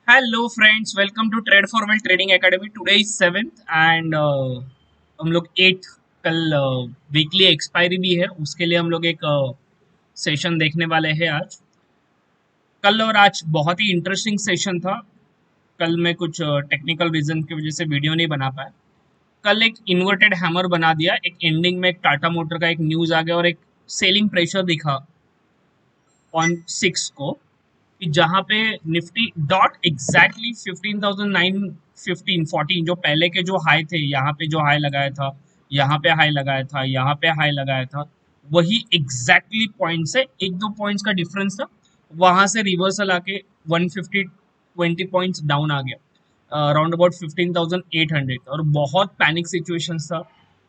Hello friends, welcome to trade for well trading academy. Today is 7th and हम लोग 8th कल weekly expiry भी है, उसके लिए हम लोग एक सेशन देखने वाले हैं आज। कल और आज बहुत ही इंटरेस्टिंग सेशन था। कल मैं कुछ टेक्निकल रीजन की वजह से वीडियो नहीं बना पाया। कल एक इन्वर्टेड हैमर बना दिया, एक एंडिंग में एक टाटा मोटर का एक न्यूज आ गया और एक सेलिंग प्रेशर दिखा ऑन 6 को, कि जहां पे निफ्टी डॉट एग्जैक्टली 15,915 जो पहले के जो हाई थे, यहाँ पे जो हाई लगाया था, यहाँ पे हाई लगाया था, यहाँ पे हाई लगाया था, वही एग्जैक्टली पॉइंट से एक दो पॉइंट्स का डिफरेंस था। वहां से रिवर्सल आके 150 20 पॉइंट्स डाउन आ गया, अराउंड अबाउट 15,800। और बहुत पैनिक सिचुएशन था।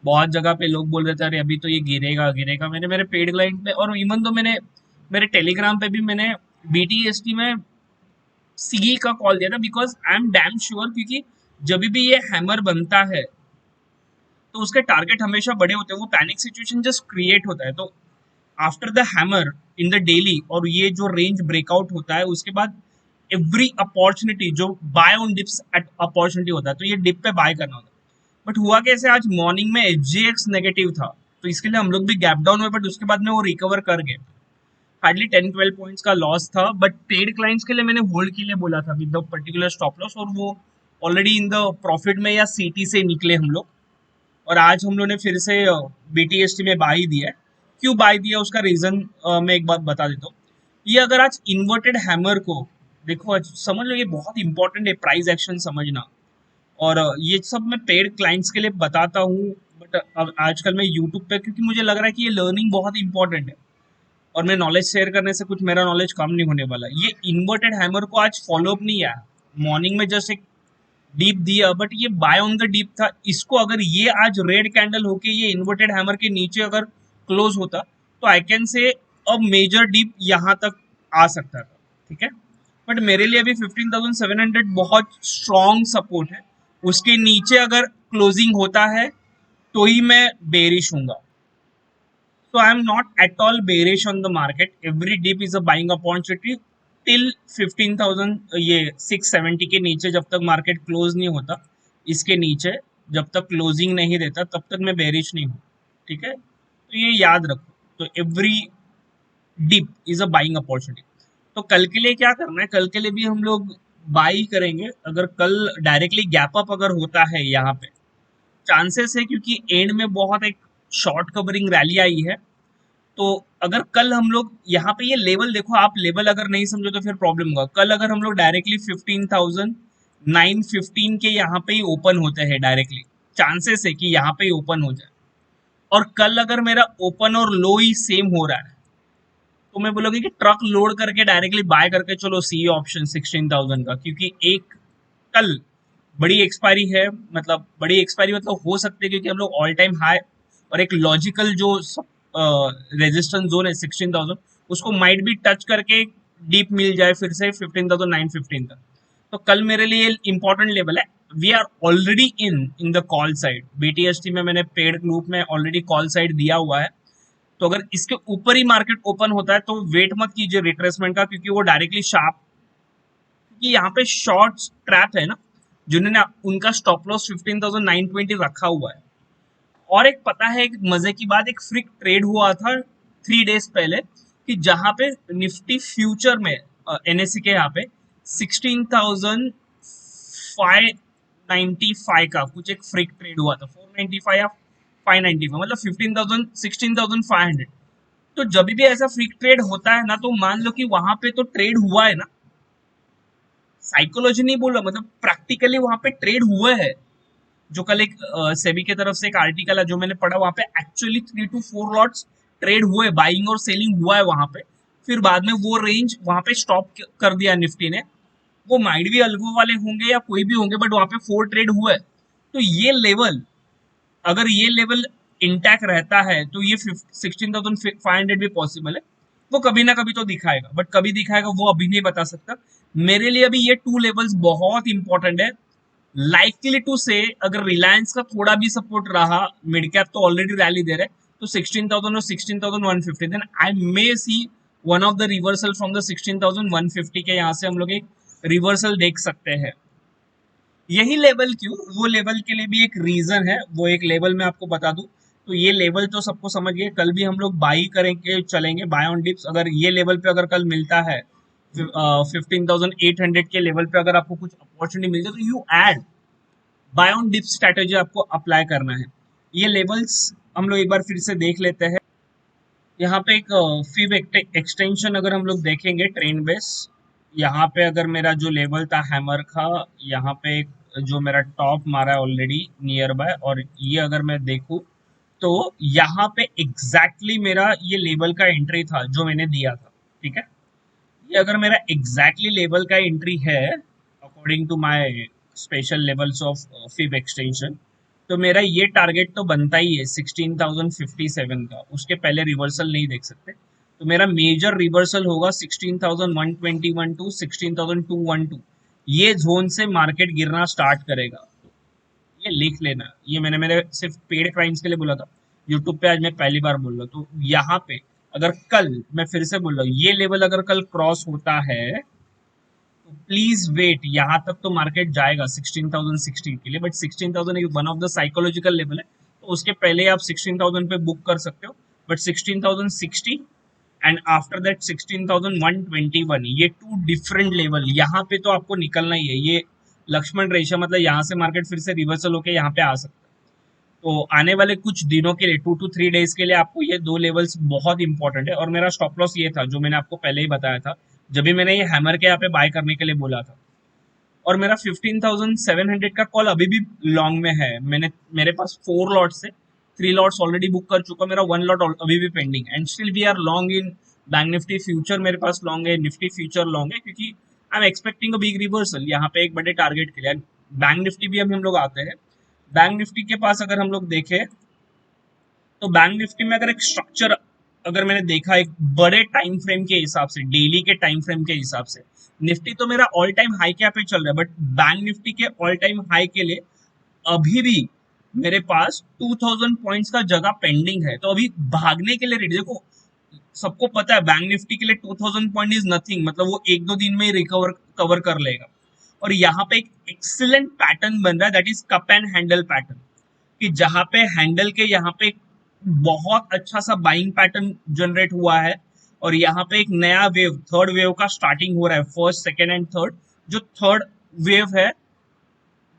बहुत जगह पे लोग बोल रहे थे अरे अभी तो ये गिरेगा गिरेगा। मैंने मेरे पेड क्लाइंट पे और इवन तो मैंने मेरे टेलीग्राम पे भी मैंने बीटीएसटी में सीई का कॉल दिया था, because I am damn sure, क्योंकि जब भी ये हैमर बनता है तो उसके टारगेट हमेशा बड़े होते हैं। वो पैनिक सिचुएशन जस्ट क्रिएट होता है, तो after the hammer in the daily और ये जो रेंज ब्रेकआउट होता है उसके बाद एवरी अपॉर्चुनिटी जो buy on dips at opportunity होता है, तो ये डिप पे बाय करना होता है। बट हुआ कैसे, आज मॉर्निंग में एचजीएक्स नेगेटिव था, तो इसके लिए हम लोग भी गैप डाउन हुए, बट उसके बाद में वो रिकवर कर गए। हार्डली 10-12 पॉइंट्स का लॉस था, बट पेड क्लाइंट्स के लिए मैंने होल्ड के लिए बोला था with the particular stop loss, और वो ऑलरेडी इन द प्रॉफिट में या सीटी से निकले हम लोग। और आज हम लोग ने फिर से बीटीएसटी में बाई दिया है। क्यों बाई दिया उसका रीजन मैं एक बात बता देता हूँ। ये अगर आज इन्वर्टेड हैमर को देखो, आज समझ लो, ये बहुत इंपॉर्टेंट है प्राइस एक्शन समझना। और ये सब मैं पेड क्लाइंट्स के लिए बताता हूँ, बट अब आजकल मैं यूट्यूब पे, क्योंकि मुझे लग रहा है कि ये लर्निंग बहुत इंपॉर्टेंट है और मैं नॉलेज शेयर करने से कुछ मेरा नॉलेज कम नहीं होने वाला। ये इन्वर्टेड हैमर को आज फॉलो अप नहीं आया, मॉर्निंग में जस्ट एक डीप दिया, बट ये बाय ऑन द डीप था। इसको अगर ये आज रेड कैंडल होके ये इन्वर्टेड हैमर के नीचे अगर क्लोज होता, तो आई कैन से अब मेजर डीप यहाँ तक आ सकता था। ठीक है, बट मेरे लिए अभी 15,700 बहुत स्ट्रॉन्ग सपोर्ट है। उसके नीचे अगर क्लोजिंग होता है तो ही मैं bearish Hunga. So I am not at all bearish on the market. Every dip is a buying opportunity till 15,000, ये 670 के नीचे जब तक मार्केट क्लोज नहीं होता, इसके नीचे जब तक क्लोजिंग नहीं देता तब तक मैं बेरिश नहीं हूँ। ठीक है, तो ये याद रखो। तो every dip is a buying opportunity. तो कल के लिए क्या करना है, कल के लिए भी हम लोग बाई करेंगे। अगर कल डायरेक्टली गैप अप अगर होता है यहाँ पे, चांसेस है, क्योंकि एंड में बहुत एक शॉर्ट कवरिंग रैली आई है। तो अगर कल हम लोग यहाँ पे ये लेवल देखो, आप लेवल अगर नहीं समझो तो फिर प्रॉब्लम होगा। कल अगर हम लोग डायरेक्टली 15,915 के यहाँ पे ही ओपन होते हैं डायरेक्टली, चांसेस है कि यहाँ पे ही ओपन हो जाए। और कल अगर मेरा ओपन और लो ही सेम हो रहा है, तो मैं बोलूँगी कि ट्रक लोड करके डायरेक्टली बाय करके चलो सी ऑप्शन 16,000 का, क्योंकि एक कल बड़ी एक्सपायरी है। मतलब बड़ी एक्सपायरी मतलब हो सकती है, क्योंकि हम लोग ऑल टाइम हाई और एक लॉजिकल जो रेजिस्टेंस जोन है 16,000, उसको माइट भी टच करके डीप मिल जाए फिर से 15,915 तक। तो कल मेरे लिए इंपॉर्टेंट लेवल है। We are already in in the call side. BTST में मैंने पेड ग्रुप में ऑलरेडी कॉल साइड दिया हुआ है। तो अगर इसके ऊपर ही मार्केट ओपन होता है तो वेट मत कीजिए रिट्रेसमेंट का, क्योंकि वो डायरेक्टली शार्प, क्योंकि यहाँ पे शॉर्ट ट्रैप है ना, जिन्होंने उनका स्टॉप लॉस 15,920 रखा हुआ है। और एक पता है, एक मजे की बात, एक फ्रिक ट्रेड हुआ था 3 डेज पहले, कि जहां पे निफ्टी फ्यूचर में एनएससी के यहाँ पे 16,595 का कुछ एक फ्रिक ट्रेड हुआ था, 495 या 595, मतलब 15,000 16,500। तो जब भी ऐसा फ्रिक ट्रेड होता है ना, तो मान लो कि वहां पे तो ट्रेड हुआ है ना, साइकोलॉजी नहीं बोल रहा, मतलब प्रैक्टिकली वहां पे ट्रेड हुआ है। जो कल एक सेबी की तरफ से एक आर्टिकल है जो मैंने पढ़ा, वहां पे एक्चुअली 3 to 4 लॉट्स ट्रेड हुए, बाइंग और सेलिंग हुआ है वहां पे। फिर बाद में वो रेंज वहां पे स्टॉप कर दिया निफ्टी ने। वो माइट भी अल्गो वाले होंगे या कोई भी होंगे, बट वहां पे 4 ट्रेड हुआ है। तो ये लेवल, अगर ये लेवल इंटैक्ट रहता है तो ये 16,500 भी पॉसिबल है। वो कभी ना कभी तो दिखाएगा, बट कभी दिखाएगा वो अभी नहीं बता सकता। मेरे लिए अभी ये 2 लेवल्स बहुत इंपॉर्टेंट है। लाइकली टू से, अगर रिलायंस का थोड़ा भी सपोर्ट रहा, मिड कैप तो ऑलरेडी रैली दे रहे हैं, तो 16,000 और 16,150, then I may see one of the reversal from the 16,150 के यहाँ से हम लोग एक रिवर्सल देख सकते हैं। यही लेवल क्यों, वो लेवल के लिए भी एक रीजन है, वो एक लेवल मैं आपको बता दूं। तो ये लेवल तो सबको समझ गए, कल भी हम लोग बाई करेंगे, चलेंगे बाय ऑन डिप्स। अगर ये लेवल पे अगर कल मिलता है 15,800 के लेवल पे अगर आपको कुछ अपॉर्चुनिटी मिल जाए तो you add buy on dip strategy आपको अप्लाई करना है। ये लेवल्स हम लोग एक बार फिर से देख लेते हैं। यहाँ पे एक फिब एक्सटेंशन अगर हम लोग देखेंगे ट्रेंड बेस, यहाँ पे अगर मेरा जो लेवल था हैमर का, यहाँ पे एक जो मेरा टॉप मारा है ऑलरेडी नियर बाय, और ये अगर मैं देखूँ तो यहाँ पे एग्जैक्टली मेरा ये लेवल का एंट्री था जो मैंने दिया था। ठीक है, ये अगर मेरा एग्जैक्टली लेवल का एंट्री है according to my special levels of fib extension, तो मेरा ये टारगेट तो बनता ही है 16,057 का, उसके पहले रिवर्सल नहीं देख सकते। तो मेरा मेजर रिवर्सल होगा 16,121 टू 16,212, ये जोन से मार्केट गिरना स्टार्ट करेगा। ये लिख लेना, ये मैंने मेरे सिर्फ पेड क्लाइंट्स के लिए बोला था, यूट्यूब पे आज मैं पहली बार बोल रहा हूँ। तो यहाँ पे अगर कल, मैं फिर से बोल रहा हूँ, ये लेवल अगर कल क्रॉस होता है तो प्लीज वेट, यहाँ तक तो मार्केट जाएगा 16,060 के लिए, बट 16,000 एक one of the psychological level है, तो उसके पहले आप 16,000 पे बुक कर सकते हो। बट 16,060 एंड आफ्टर दैट 16,121, ये टू डिफरेंट लेवल, यहाँ पे तो आपको निकलना ही है। ये लक्ष्मण रेखा, मतलब यहाँ से मार्केट फिर से रिवर्सल होके यहाँ पे आ सकता है। तो आने वाले कुछ दिनों के लिए 2 to 3 डेज के लिए आपको ये दो लेवल्स बहुत इंपॉर्टेंट है। और मेरा स्टॉप लॉस ये था जो मैंने आपको पहले ही बताया था, जब भी मैंने ये हैमर के यहाँ पे बाय करने के लिए बोला था। और मेरा 15,700 का कॉल अभी भी लॉन्ग में है, मेरे पास 4 लॉट्स है, 3 लॉट्स ऑलरेडी बुक कर चुका, मेरा 1 लॉट अभी भी pending, and still we are long in Bank Nifty future, मेरे पास लॉन्ग है, निफ्टी फ्यूचर लॉन्ग है, क्योंकि I am expecting a big reversal यहाँ पे एक बड़े टारगेट के लिए। बैंक निफ्टी भी अभी हम लोग आते हैं, बैंक निफ्टी के पास अगर हम लोग देखें तो बैंक निफ्टी में अगर एक स्ट्रक्चर अगर मैंने देखा एक बड़े टाइम फ्रेम के हिसाब से, डेली के टाइम फ्रेम के हिसाब से, निफ्टी तो मेरा ऑल टाइम हाई क्या पे चल रहा है, बट बैंक निफ्टी के ऑल टाइम हाई के लिए अभी भी मेरे पास 2,000 पॉइंट्स का जगह पेंडिंग है। तो अभी भागने के लिए रेडी, देखो सबको पता है बैंक निफ्टी के लिए 2,000 पॉइंट इज नथिंग, मतलब वो 1-2 दिन में ही रिकवर कवर कर लेगा। और यहाँ पे एक एक्सीलेंट पैटर्न बन रहा है, that is cup and handle pattern, कि जहां पे हैंडल के यहाँ पे बहुत अच्छा सा बाइंग पैटर्न जनरेट हुआ है, और यहाँ पे एक नया वेव, थर्ड वेव का स्टार्टिंग हो रहा है, फर्स्ट सेकेंड एंड थर्ड। जो थर्ड वेव है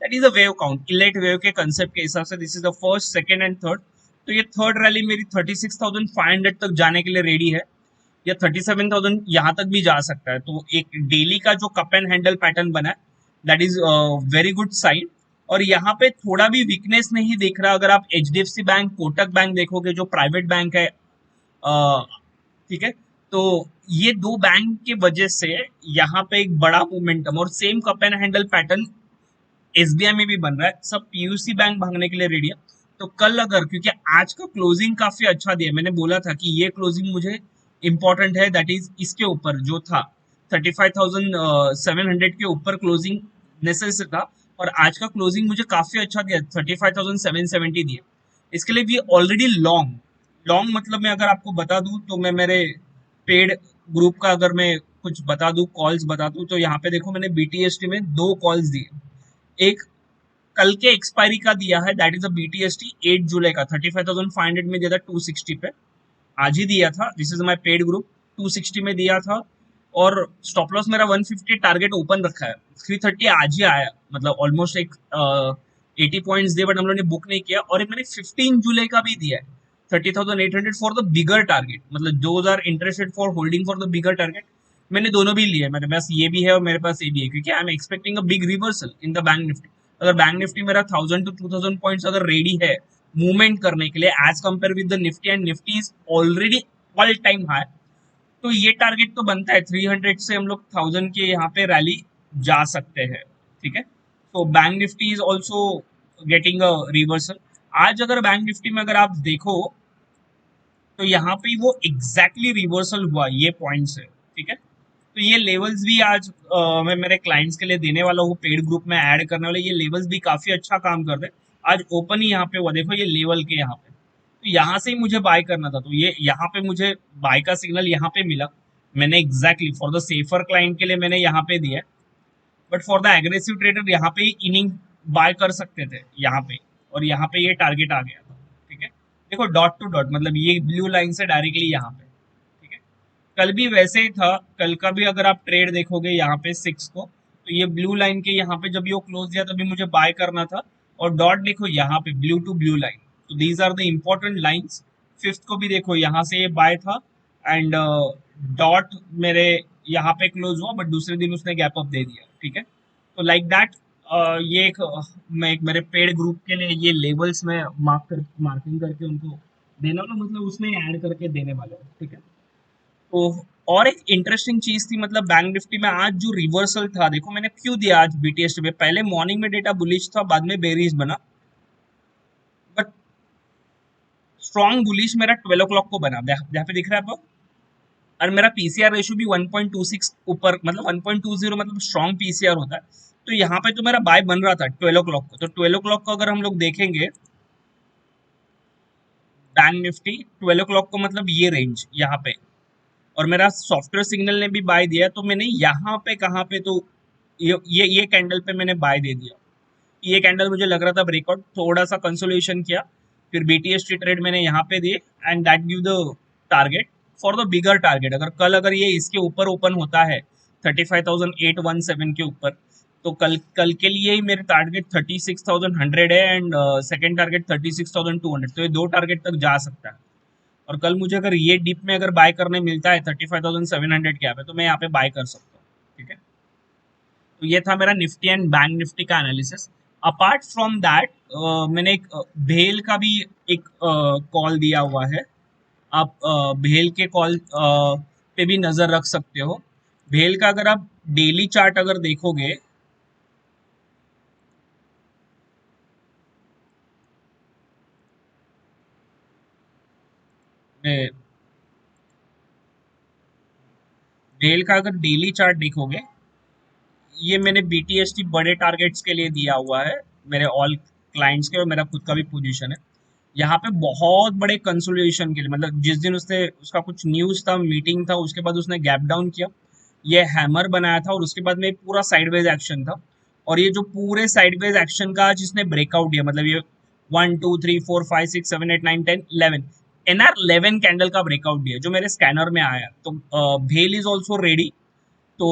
that is a wave count, Elliott wave के कंसेप्ट के हिसाब से this is the first second and third. तो ये थर्ड रैली मेरी 36,500 तक जाने के लिए रेडी है, या 37,000 यहाँ तक भी जा सकता है। तो एक डेली का जो कप एंड हैंडल पैटर्न बना है that is very good sign. और यहाँ पे थोड़ा भी वीकनेस नहीं दिख रहा, अगर आप एचडीएफसी बैंक, कोटक बैंक देखोगे जो प्राइवेट बैंक है, ठीक है, तो ये दो बैंक के वजह से यहाँ पे एक बड़ा मोमेंटम, और same cup and handle pattern SBI में भी बन रहा है। सब पीयूसी बैंक भागने के लिए रेडी है। तो कल अगर, क्योंकि आज का क्लोजिंग काफी अच्छा दिया, मैंने बोला था कि ये क्लोजिंग मुझे इंपॉर्टेंट है, दैट इज इसके ऊपर जो था 35,700 के ऊपर क्लोजिंग नेसेसरी था, और आज का क्लोजिंग मुझे काफी अच्छा दिया, 35,770 दिया। इसके लिए भी ऑलरेडी लॉन्ग, लॉन्ग मतलब मैं अगर आपको बता दूं तो मैं मेरे पेड ग्रुप का अगर मैं कुछ बता दूं, कॉल्स बता दूं, तो यहाँ पे देखो मैंने बीटीएसटी में 2 कॉल्स दिए। एक कल के एक्सपायरी का दिया है, दैट इज अ बीटीएसटी 8 जुलाई का, 35,500 में दिया था 260 पे, आज ही दिया था, this is my paid group, 260 में दिया था। और स्टॉप लॉस मेरा 150 टारगेट ओपन रखा है, 330 आज ही आया, मतलब ऑलमोस्ट एक 80 पॉइंट्स दिए, बट हम लोगों ने बुक नहीं किया। और एक मैंने 15 जुलाई का भी दिया है 30,800 फॉर द बिगर टारगेट, मतलब 2,000 interested for holding for the bigger target. मैंने दोनों भी लिए, मेरे पास ये भी है और मेरे पास ये भी है, क्योंकि I am expecting a big reversal in the Bank Nifty. अगर बैंक निफ्टी मेरा 1,000 to 2,000 पॉइंट्स अगर रेडी है मूवमेंट करने के लिए as compare with the Nifty, and Nifty is already all time high, तो ये टारगेट तो बनता है 300 से हम लोग 1,000 के यहाँ पे रैली जा सकते हैं। ठीक है, तो bank Nifty is also getting a reversal. आज अगर बैंक निफ्टी में अगर आप देखो तो यहाँ पे वो एग्जैक्टली रिवर्सल हुआ ये पॉइंट से। ठीक है, तो ये लेवल्स भी आज मैं मेरे क्लाइंट्स के लिए देने वाला हूँ, पेड ग्रुप में ऐड करने वाले, ये लेवल्स भी काफी अच्छा काम कर रहे हैं। आज ओपन ही यहाँ पे हुआ, देखो ये लेवल के यहाँ पे, तो यहाँ से ही मुझे बाय करना था, तो ये यहाँ पे मुझे बाय का सिग्नल यहाँ पे मिला, मैंने exactly for the safer client के लिए मैंने यहाँ पे दिया है। But for the aggressive trader यहाँ पे इनिंग बाय कर सकते थे यहाँ पे, और यहाँ पे ये टारगेट आ गया था। ठीक है, देखो डॉट टू डॉट, मतलब ये ब्लू लाइन से डायरेक्टली यहाँ पे। ठीक है, कल भी वैसे ही था, कल का भी अगर आप ट्रेड देखोगे यहाँ पे 6 को, तो ये ब्लू लाइन के यहाँ पे जब ये क्लोज दिया तभी मुझे बाय करना था, और डॉट देखो यहाँ पे ब्लू टू ब्लू लाइन, तो these are the important lines. Fifth को भी देखो यहाँ से ये बाय था, एंड डॉट मेरे यहाँ पे क्लोज हुआ, बट दूसरे दिन उसने गैप अप दे दिया। ठीक है, तो लाइक दैट ये एक मैं एक मेरे पेड ग्रुप के लिए ये लेवल्स में मार्किंग करके उनको देना, ना मतलब उसमें ऐड करके देने वाला हूँ। ठीक है, तो और एक इंटरेस्टिंग चीज थी, मतलब बैंक निफ्टी में आज जो रिवर्सल था, देखो मैंने क्यों दिया आज बीटीएसटी में, पहले मॉर्निंग में डेटा बुलिश था, बाद में बेरिश बना, बट स्ट्रॉन्ग बुलिश मेरा 12 ओ क्लॉक को बना, जहाँ पे दिख रहा है आपको, और मेरा पीसीआर रेशियो भी 1.26 ऊपर, मतलब 1.20, मतलब स्ट्रॉन्ग पीसीआर होता है। तो यहाँ पे तो मेरा बाय बन रहा था 12 ओ क्लॉक को, तो 12 ओ क्लॉक को अगर हम लोग देखेंगे बैंक निफ्टी 12 ओ क्लॉक को, मतलब ये रेंज यहाँ पे, और मेरा सॉफ्टवेयर सिग्नल ने भी बाय दिया, तो मैंने यहाँ पे कहाँ पे, तो ये कैंडल पे मैंने बाय दे दिया। ये कैंडल मुझे लग रहा था ब्रेकआउट, थोड़ा सा कंसोलिडेशन किया, फिर बीटीएसटी ट्रेड मैंने यहाँ पे दिए, and that give the target for the bigger target. अगर कल अगर ये इसके ऊपर ओपन होता है 35,817 के ऊपर, तो कल कल के लिए ही मेरे टारगेट 36,100 है, एंड सेकेंड टारगेट 36,200, तो ये दो टारगेट तक जा सकता है। और कल मुझे अगर ये डिप में अगर बाय करने मिलता है 35,700 के यहाँ पे, तो मैं यहाँ पे बाय कर सकता हूँ। ठीक है, तो ये था मेरा निफ्टी एंड बैंक निफ्टी का एनालिसिस। अपार्ट फ्रॉम दैट मैंने एक भेल का भी एक कॉल दिया हुआ है। आप भेल के कॉल पे भी नजर रख सकते हो। भेल का अगर आप डेली चार्ट अगर देखोगे, भेल का अगर डेली चार्ट देखोगे, ये मैंने बीटीएसटी बड़े टारगेट्स के लिए दिया हुआ है, मेरे ऑल क्लाइंट्स के, और मेरा खुद का भी पोजीशन है यहाँ पे बहुत बड़े कंसोलिडेशन के लिए। मतलब जिस दिन उसने उसका कुछ न्यूज था, मीटिंग था, उसके बाद उसने गैप डाउन किया, ये हैमर बनाया था, और उसके बाद में पूरा साइडवेज एक्शन था, और ये जो पूरे साइडवेज एक्शन का जिसने ब्रेकआउट दिया, मतलब ये 1 2 3 4 5 6 7 8 9 10 11 एनआर 11 कैंडल का ब्रेकआउट दिया जो मेरे स्कैनर में आया, तो भेल इज ऑल्सो रेडी। तो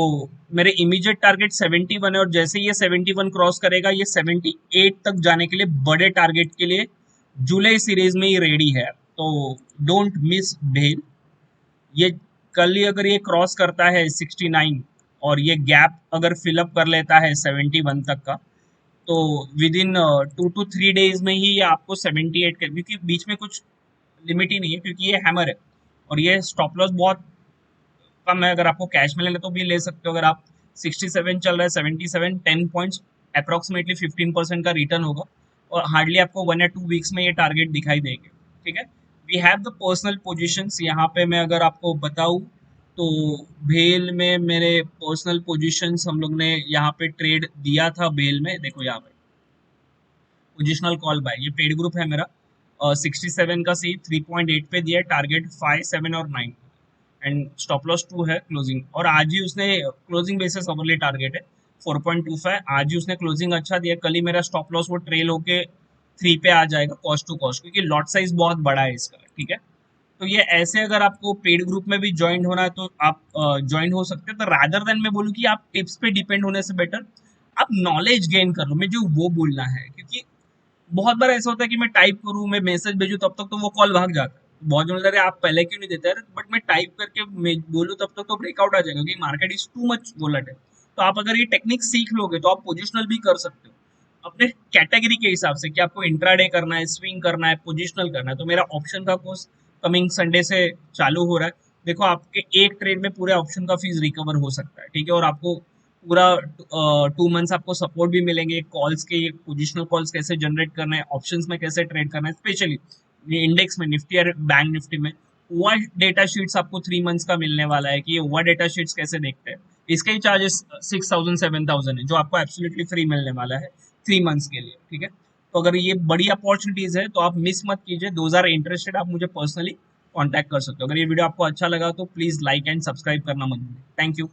मेरे इमीडिएट टारगेट 71 है, और जैसे ये 71 क्रॉस करेगा, ये 78 तक जाने के लिए बड़े टारगेट के लिए जुलाई सीरीज में ही रेडी है। तो डोंट मिस भेल। ये कल ही अगर ये क्रॉस करता है 69, और ये गैप अगर फिलअप कर लेता है 71 तक का, तो विद इन 2 to 3 डेज में ही ये आपको 78 के, क्योंकि बीच में कुछ लिमिट ही नहीं है, क्योंकि ये हैमर है, और ये स्टॉप लॉस बहुत कम है। अगर आपको कैश में लेना तो भी ले सकते हो। अगर आप 67 चल रहा है, 77 10 पॉइंट्स, अप्रोक्सीमेटली 15% का रिटर्न होगा, और हार्डली आपको 1 या 2 वीक्स में ये टारगेट दिखाई देंगे। ठीक है, we have the personal positions. यहाँ पे मैं अगर आपको बताऊं, तो भेल में मेरे पर्सनल पोजीशंस हम लोग ने यहाँ पे ट्रेड दिया था भेल में, देखो यहाँ पे पोजिशनल कॉल बाय, ये पेड ग्रुप है मेरा, 67 का सी 3.8 पे दिया, टारगेट 5 7 और 9, एंड स्टॉप लॉस 2 है क्लोजिंग। और आज ही उसने क्लोजिंग बेसिस अवरली टारगेट है 4.25, आज ही उसने क्लोजिंग अच्छा दिया। कल ही मेरा स्टॉप लॉस वो ट्रेल होके 3 पे आ जाएगा कॉस्ट टू कॉस्ट, क्योंकि लॉट साइज बहुत बड़ा है इसका। ठीक है, तो ये ऐसे अगर आपको पेड ग्रुप में भी ज्वाइन होना है तो आप ज्वाइन हो सकते हैं। तो रादर देन मैं बोलूँ कि आप टिप्स पे डिपेंड होने से बेटर आप नॉलेज गेन कर लो, मैं जो वो बोलना है, क्योंकि बहुत बार ऐसा होता है कि मैं टाइप करूं, मैं मैसेज भेजूं, तब तक तो वो कॉल भाग जाता है। बहुत जन अरे आप पहले क्यों नहीं देते, अरे बट मैं टाइप करके बोलूं तब तक तो ब्रेकआउट आ जाएगा, क्योंकि market is too much volatile. तो आप अगर ये टेक्निक सीख लोगे तो आप पोजिशनल भी कर सकते हो अपने कैटेगरी के हिसाब से, कि आपको इंट्राडे करना है, स्विंग करना है, पोजिशनल करना है। तो मेरा ऑप्शन का कोर्स कमिंग संडे से चालू हो रहा है। देखो आपके एक ट्रेड में पूरे ऑप्शन का फीस रिकवर हो सकता है। ठीक है, और आपको पूरा 2 मंथ्स आपको सपोर्ट भी मिलेंगे, कॉल्स के पोजिशनल कॉल्स कैसे जनरेट करना है, ऑप्शंस में कैसे ट्रेड करना है, स्पेशली इंडेक्स में, निफ्टी और बैंक निफ्टी में हुआ डेटा शीट्स आपको 3 मंथ्स का मिलने वाला है, कि ये हुआ डेटा शीट्स कैसे देखते हैं। इसके ही चार्जेस 6,000 7,000 है, जो आपको एब्सोल्युटली फ्री मिलने वाला है 3 मंथ्स के लिए। ठीक है, तो अगर ये बड़ी अपॉर्चुनिटीज है तो आप मिस मत कीजिए। दोज आर इंटरेस्टेड, आप मुझे पर्सनली कॉन्टैक्ट कर सकते हो। अगर ये वीडियो आपको अच्छा लगा तो प्लीज लाइक एंड सब्सक्राइब करना मत भूलिए। Thank you.